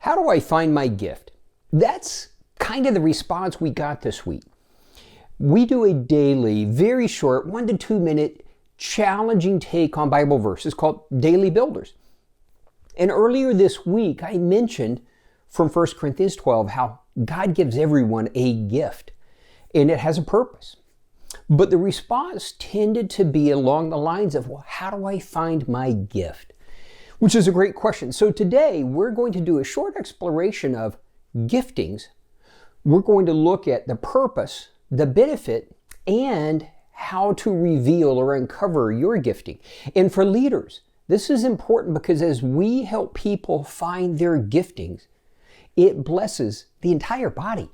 How do I find my gift? That's kind of the response we got this week. We do a daily, very short, 1 to 2 minute, challenging take on Bible verses called Daily Builders. And earlier this week, I mentioned from 1 Corinthians 12 how God gives everyone a gift, and it has a purpose. But the response tended to be along the lines of, well, how do I find my gift? Which is a great question. So today, we're going to do a short exploration of giftings. We're going to look at the purpose, the benefit, and how to reveal or uncover your gifting. And for leaders, this is important because as we help people find their giftings, it blesses the entire body.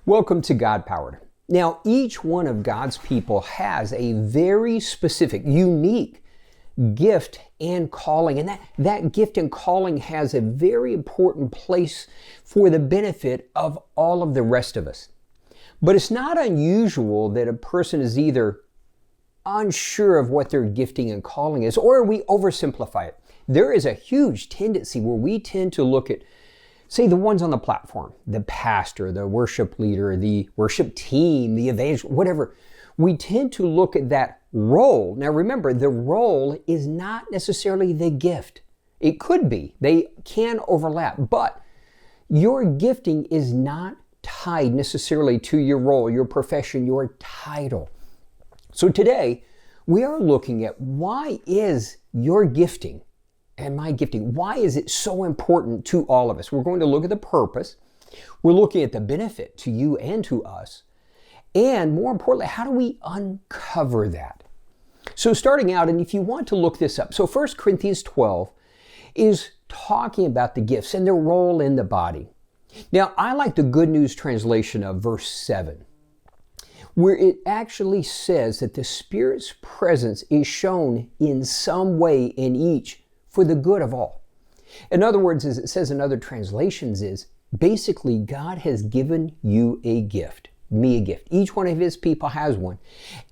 Welcome to God Powered. Now, each one of God's people has a very specific, unique gift and calling, and that gift and calling has a very important place for the benefit of all of the rest of us. But it's not unusual that a person is either unsure of what their gifting and calling is, or we oversimplify it. There is a huge tendency where we tend to look at, say, the ones on the platform, the pastor, the worship leader, the worship team, the evangelist, whatever. We tend to look at that role. Now remember, the role is not necessarily the gift. It could be. They can overlap. But your gifting is not tied necessarily to your role, your profession, your title. So today, we are looking at why is your gifting and my gifting, why is it so important to all of us? We're going to look at the purpose. We're looking at the benefit to you and to us. And more importantly, how do we uncover that? So starting out, and if you want to look this up, so 1 Corinthians 12 is talking about the gifts and their role in the body. Now, I like the Good News translation of verse 7, where it actually says that the Spirit's presence is shown in some way in each for the good of all. In other words, as it says in other translations, is basically God has given you a gift, me a gift. Each one of His people has one,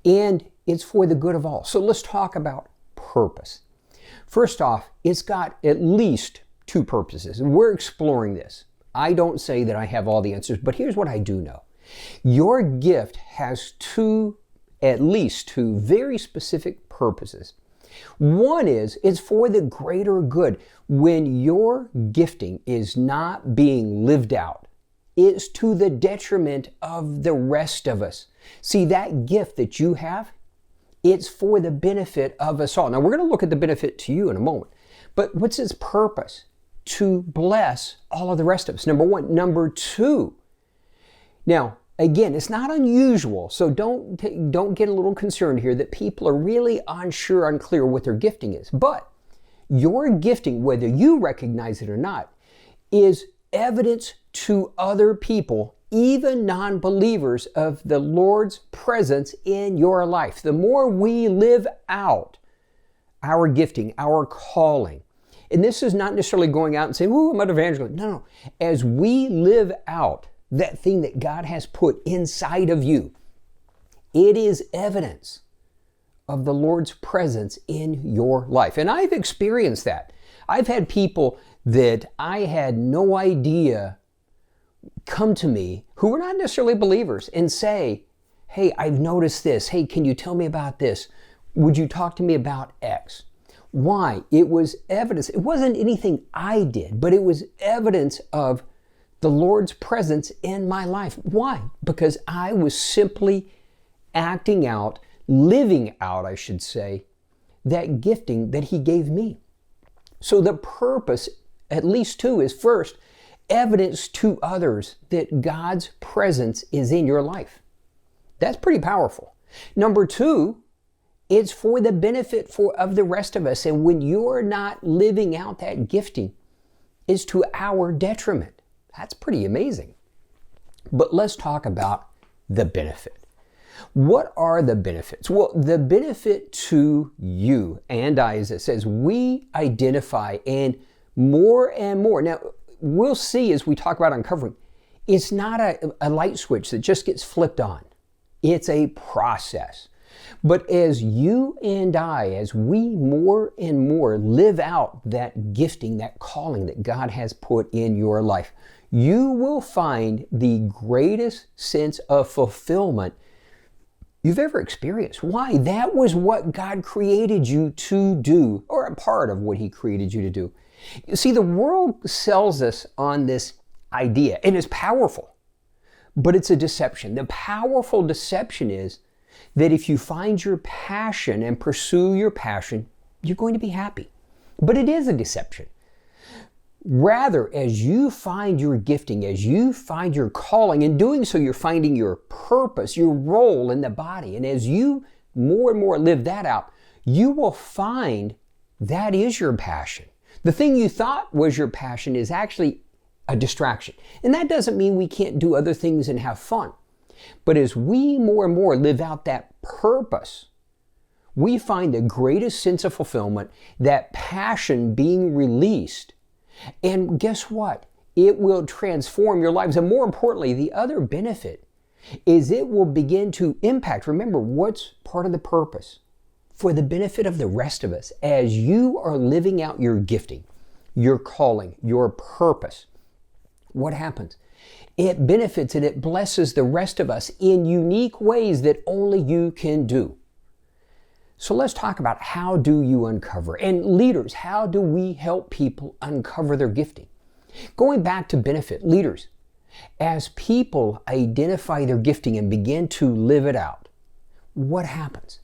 and it's for the good of all. So let's talk about purpose. First off, it's got at least 2 purposes, and we're exploring this. I don't say that I have all the answers, but here's what I do know. Your gift has at least two very specific purposes. One is, it's for the greater good. When your gifting is not being lived out, it's to the detriment of the rest of us. See, that gift that you have, it's for the benefit of us all. Now, we're going to look at the benefit to you in a moment. But what's its purpose? To bless all of the rest of us, number one. Number two, now, again, it's not unusual, so don't get a little concerned here that people are really unsure, unclear what their gifting is. But your gifting, whether you recognize it or not, is evidence to other people, even non-believers, of the Lord's presence in your life. The more we live out our gifting, our calling, and this is not necessarily going out and saying, "Ooh, I'm an evangelist." No. As we live out that thing that God has put inside of you, it is evidence of the Lord's presence in your life. And I've experienced that. I've had people that I had no idea come to me who were not necessarily believers and say, "Hey, I've noticed this. Hey, can you tell me about this? Would you talk to me about X?" Why? It was evidence. It wasn't anything I did, but it was evidence of the Lord's presence in my life. Why? Because I was simply acting out, living out, I should say, that gifting that He gave me. So the purpose, at least two, is first, evidence to others that God's presence is in your life. That's pretty powerful. Number two, it's for the benefit of the rest of us. And when you're not living out that gifting, it's to our detriment. That's pretty amazing. But let's talk about the benefit. What are the benefits? Well, the benefit to you and I, as it says, we identify and more. Now, we'll see as we talk about uncovering, it's not a light switch that just gets flipped on. It's a process. But as you and I, as we more and more live out that gifting, that calling that God has put in your life, you will find the greatest sense of fulfillment you've ever experienced. Why? That was what God created you to do, or a part of what He created you to do. You see, the world sells us on this idea, and it's powerful, but it's a deception. The powerful deception is that if you find your passion and pursue your passion, you're going to be happy. But it is a deception. Rather, as you find your gifting, as you find your calling, in doing so, you're finding your purpose, your role in the body. And as you more and more live that out, you will find that is your passion. The thing you thought was your passion is actually a distraction. And that doesn't mean we can't do other things and have fun. But as we more and more live out that purpose, we find the greatest sense of fulfillment, that passion being released. And guess what? It will transform your lives. And more importantly, the other benefit is it will begin to impact. Remember, what's part of the purpose? For the benefit of the rest of us. As you are living out your gifting, your calling, your purpose, what happens? It benefits and it blesses the rest of us in unique ways that only you can do. So let's talk about, how do you uncover? And leaders, how do we help people uncover their gifting? Going back to benefit, leaders, as people identify their gifting and begin to live it out, what happens?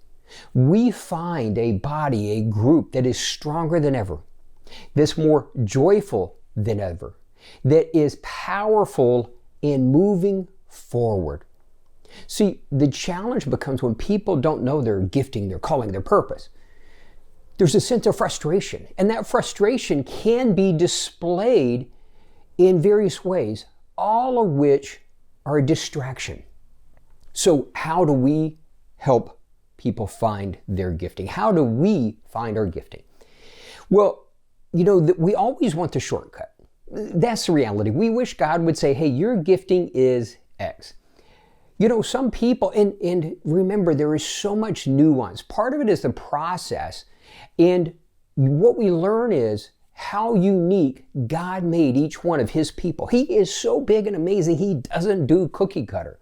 We find a body, a group that is stronger than ever, that's more joyful than ever, that is powerful in moving forward. See, the challenge becomes when people don't know their gifting, their calling, their purpose. There's a sense of frustration, and that frustration can be displayed in various ways, all of which are a distraction. So how do we help people find their gifting? How do we find our gifting? Well, we always want the shortcut. That's the reality. We wish God would say, hey, your gifting is X. Some people, and remember, there is so much nuance. Part of it is the process. And what we learn is how unique God made each one of His people. He is so big and amazing, He doesn't do cookie cutter.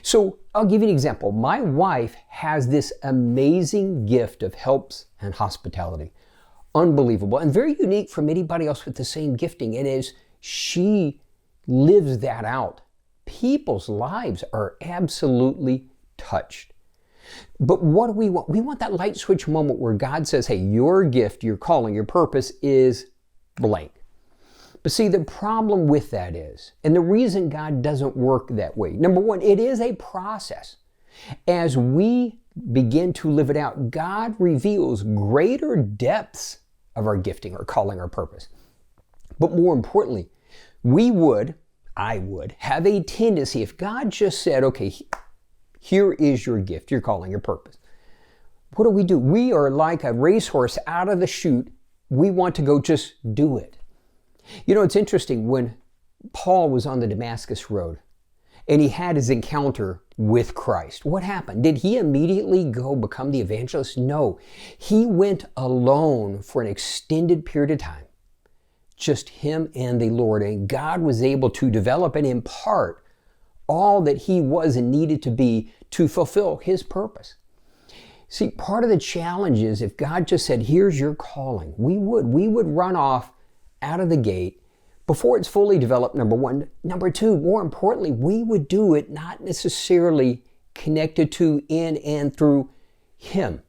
So I'll give you an example. My wife has this amazing gift of helps and hospitality. Unbelievable and very unique from anybody else with the same gifting. And as she lives that out, people's lives are absolutely touched. But what do we want? We want that light switch moment where God says, hey, your gift, your calling, your purpose is blank. But see, the problem with that is, and the reason God doesn't work that way, number one, it is a process. As we begin to live it out, God reveals greater depths of our gifting, our calling, our purpose. But more importantly, I would have a tendency, if God just said, okay, here is your gift, your calling, your purpose. What do? We are like a racehorse out of the chute. We want to go just do it. It's interesting, when Paul was on the Damascus Road and he had his encounter with Christ, what happened? Did he immediately go become the evangelist? No. He went alone for an extended period of time. Just him and the Lord. And God was able to develop and impart all that he was and needed to be to fulfill His purpose. See, part of the challenge is, if God just said, here's your calling, we would run off out of the gate before it's fully developed, number one. Number two, more importantly, we would do it not necessarily connected to, in, and through Him.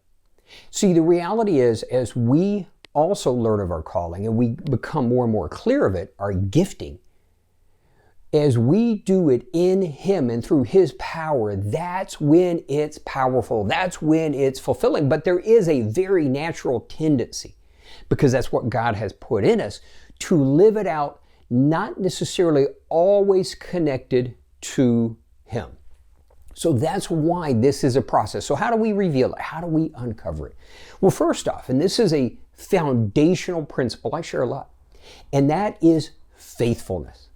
See, the reality is, as we also learn of our calling and we become more and more clear of it, our gifting, as we do it in Him and through His power, that's when it's powerful. That's when it's fulfilling. But there is a very natural tendency, because that's what God has put in us, to live it out, not necessarily always connected to Him. So that's why this is a process. So how do we reveal it? How do we uncover it? Well, first off, and this is a foundational principle I share a lot, and that is faithfulness.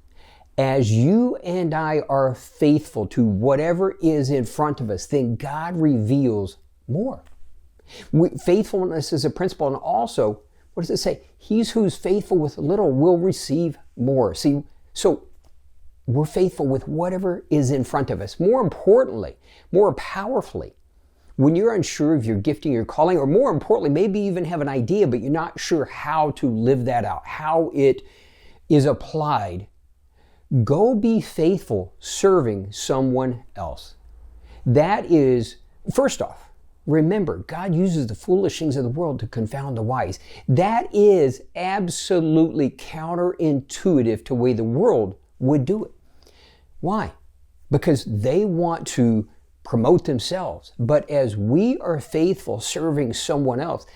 As you and I are faithful to whatever is in front of us, then God reveals more. Faithfulness is a principle, and also, what does it say? He's who's faithful with little will receive more. See, so we're faithful with whatever is in front of us. More importantly, more powerfully, when you're unsure of your gifting, your calling, or more importantly, maybe you even have an idea, but you're not sure how to live that out, how it is applied, go be faithful serving someone else. That is, first off, remember, God uses the foolish things of the world to confound the wise. That is absolutely counterintuitive to the way the world would do it. Why? Because they want to promote themselves. But as we are faithful serving someone else,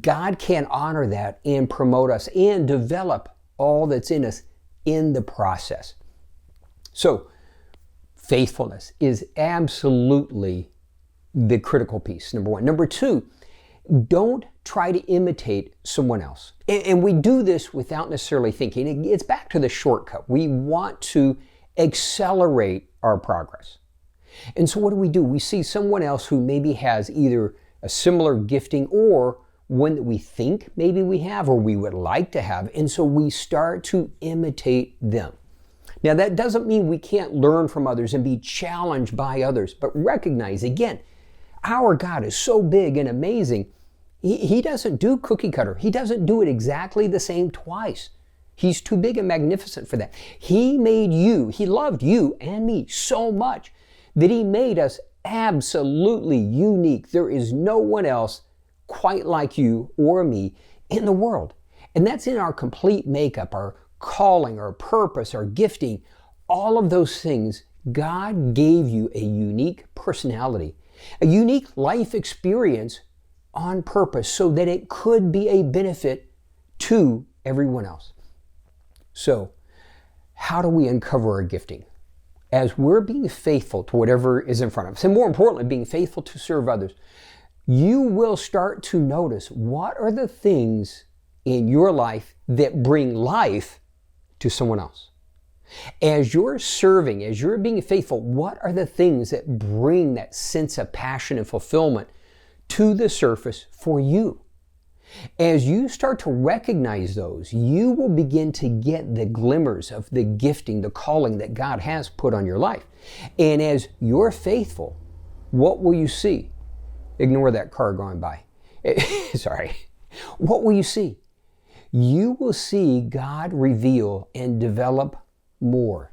God can honor that and promote us and develop all that's in us in the process. So, faithfulness is absolutely the critical piece, number one. Number two, don't try to imitate someone else. And we do this without necessarily thinking. It's back to the shortcut. We want to accelerate our progress. And so what do? We see someone else who maybe has either a similar gifting or one that we think maybe we have or we would like to have. And so we start to imitate them. Now, that doesn't mean we can't learn from others and be challenged by others, but recognize, again, our God is so big and amazing. He doesn't do cookie cutter. He doesn't do it exactly the same twice. He's too big and magnificent for that. He made you, He loved you and me so much that He made us absolutely unique. There is no one else quite like you or me in the world. And that's in our complete makeup, our calling, our purpose, our gifting, all of those things. God gave you a unique personality, a unique life experience on purpose so that it could be a benefit to everyone else. So, how do we uncover our gifting? As we're being faithful to whatever is in front of us, and more importantly, being faithful to serve others, you will start to notice what are the things in your life that bring life to someone else. As you're serving, as you're being faithful, what are the things that bring that sense of passion and fulfillment to the surface for you? As you start to recognize those, you will begin to get the glimmers of the gifting, the calling that God has put on your life. And as you're faithful, what will you see? Ignore that car going by. Sorry. What will you see? You will see God reveal and develop more.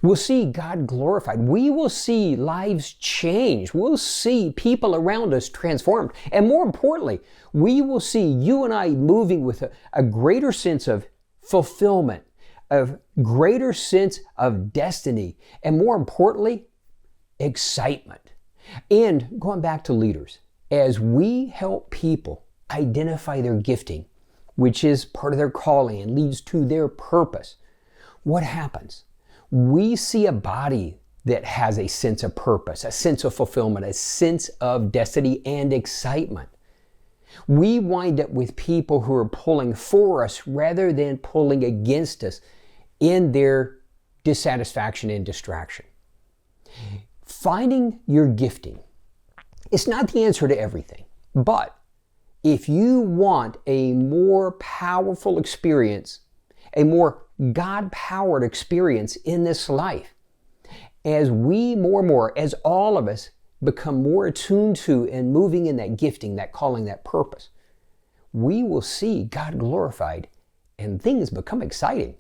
We'll see God glorified. We will see lives change. We'll see people around us transformed. And more importantly, we will see you and I moving with a greater sense of fulfillment, a greater sense of destiny, and more importantly, excitement. And going back to leaders, as we help people identify their gifting, which is part of their calling and leads to their purpose, what happens? We see a body that has a sense of purpose, a sense of fulfillment, a sense of destiny and excitement. We wind up with people who are pulling for us rather than pulling against us in their dissatisfaction and distraction. Finding your gifting is not the answer to everything, but if you want a more powerful experience, a more God-powered experience in this life, as we more and more, as all of us become more attuned to and moving in that gifting, that calling, that purpose, we will see God glorified and things become exciting.